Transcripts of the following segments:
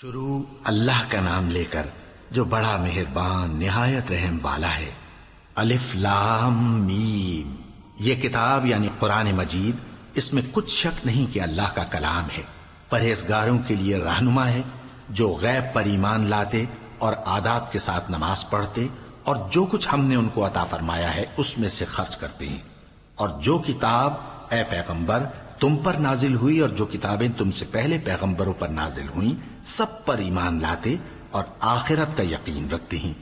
شروع اللہ کا نام لے کر جو بڑا مہربان نہایت رحم والا ہے۔ الف لام میم، یہ کتاب یعنی قرآن مجید، اس میں کچھ شک نہیں کہ اللہ کا کلام ہے، پرہیزگاروں کے لیے رہنما ہے، جو غیب پر ایمان لاتے اور آداب کے ساتھ نماز پڑھتے اور جو کچھ ہم نے ان کو عطا فرمایا ہے اس میں سے خرچ کرتے ہیں، اور جو کتاب اے پیغمبر تم پر نازل ہوئی اور جو کتابیں تم سے پہلے پیغمبروں پر نازل ہوئیں سب پر ایمان لاتے اور آخرت کا یقین رکھتے ہیں۔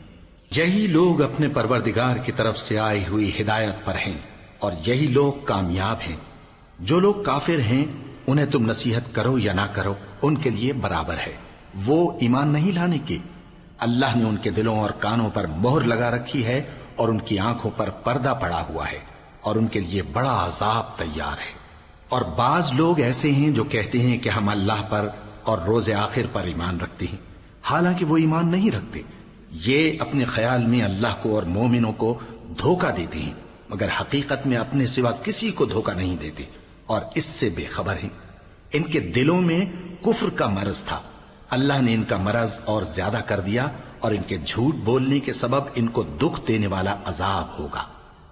یہی لوگ اپنے پروردگار کی طرف سے آئی ہوئی ہدایت پر ہیں اور یہی لوگ کامیاب ہیں۔ جو لوگ کافر ہیں انہیں تم نصیحت کرو یا نہ کرو ان کے لیے برابر ہے، وہ ایمان نہیں لانے کے۔ اللہ نے ان کے دلوں اور کانوں پر مہر لگا رکھی ہے اور ان کی آنکھوں پر پردہ پڑا ہوا ہے اور ان کے لیے بڑا عذاب تیار ہے۔ اور بعض لوگ ایسے ہیں جو کہتے ہیں کہ ہم اللہ پر اور روز آخر پر ایمان رکھتے ہیں، حالانکہ وہ ایمان نہیں رکھتے۔ یہ اپنے خیال میں اللہ کو اور مومنوں کو دھوکہ دیتے ہیں، مگر حقیقت میں اپنے سوا کسی کو دھوکہ نہیں دیتے اور اس سے بے خبر ہیں۔ ان کے دلوں میں کفر کا مرض تھا، اللہ نے ان کا مرض اور زیادہ کر دیا اور ان کے جھوٹ بولنے کے سبب ان کو دکھ دینے والا عذاب ہوگا۔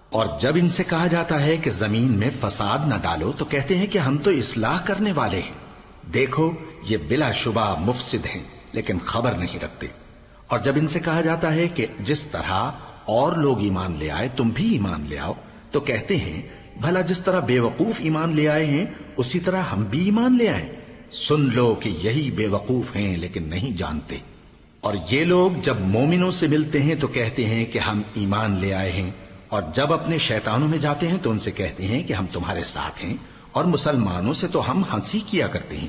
اور جب ان سے کہا جاتا ہے کہ زمین میں فساد نہ ڈالو تو کہتے ہیں کہ ہم تو اصلاح کرنے والے ہیں۔ دیکھو یہ بلا شبہ مفسد ہیں لیکن خبر نہیں رکھتے۔ اور جب ان سے کہا جاتا ہے کہ جس طرح اور لوگ ایمان لے آئے تم بھی ایمان لے آؤ تو کہتے ہیں بھلا جس طرح بے وقوف ایمان لے آئے ہیں اسی طرح ہم بھی ایمان لے آئیں۔ سن لو کہ یہی بے وقوف ہیں لیکن نہیں جانتے۔ اور یہ لوگ جب مومنوں سے ملتے ہیں تو کہتے ہیں کہ ہم ایمان لے آئے ہیں، اور جب اپنے شیطانوں میں جاتے ہیں تو ان سے کہتے ہیں کہ ہم تمہارے ساتھ ہیں، اور مسلمانوں سے تو ہم ہنسی کیا کرتے ہیں۔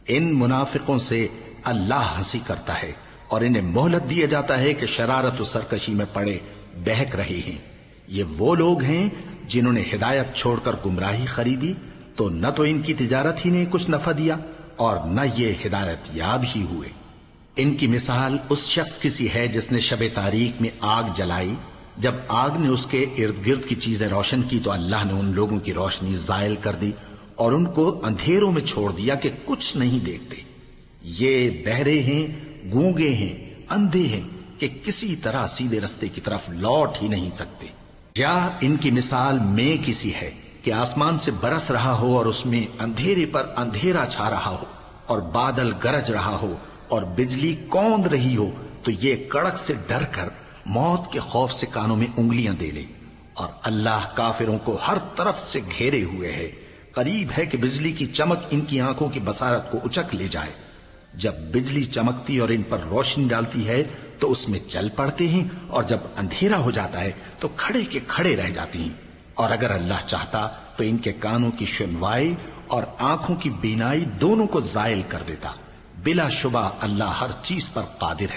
ان منافقوں سے اللہ ہنسی کرتا ہے اور انہیں مہلت دیا جاتا ہے کہ شرارت و سرکشی میں پڑے بہک رہے ہیں۔ یہ وہ لوگ ہیں جنہوں نے ہدایت چھوڑ کر گمراہی خریدی، تو نہ تو ان کی تجارت ہی نے کچھ نفع دیا اور نہ یہ ہدایت یاب ہی ہوئے۔ ان کی مثال اس شخص کی سی ہے جس نے شب تاریک میں آگ جلائی، جب آگ نے اس کے ارد گرد کی چیزیں روشن کی تو اللہ نے ان لوگوں کی روشنی زائل کر دی اور ان کو اندھیروں میں چھوڑ دیا کہ کچھ نہیں دیکھتے۔ یہ بہرے ہیں، گونگے ہیں، اندھے ہیں کہ کسی طرح سیدھے رستے کی طرف لوٹ ہی نہیں سکتے۔ یا ان کی مثال میں کسی ہے کہ آسمان سے برس رہا ہو اور اس میں اندھیرے پر اندھیرا چھا رہا ہو اور بادل گرج رہا ہو اور بجلی کوند رہی ہو تو یہ کڑک سے ڈر کر موت کے خوف سے کانوں میں انگلیاں دے لے۔ اور اللہ کافروں کو ہر طرف سے گھیرے ہوئے ہے، قریب ہے کہ بجلی کی چمک ان کی آنکھوں کی بصارت کو اچک لے جائے۔ جب بجلی چمکتی اور ان پر روشنی ڈالتی ہے تو اس میں چل پڑتے ہیں، اور جب اندھیرا ہو جاتا ہے تو کھڑے کے کھڑے رہ جاتے ہیں۔ اور اگر اللہ چاہتا تو ان کے کانوں کی سنوائی اور آنکھوں کی بینائی دونوں کو زائل کر دیتا۔ بلا شبہ اللہ ہر چیز پر قادر ہے۔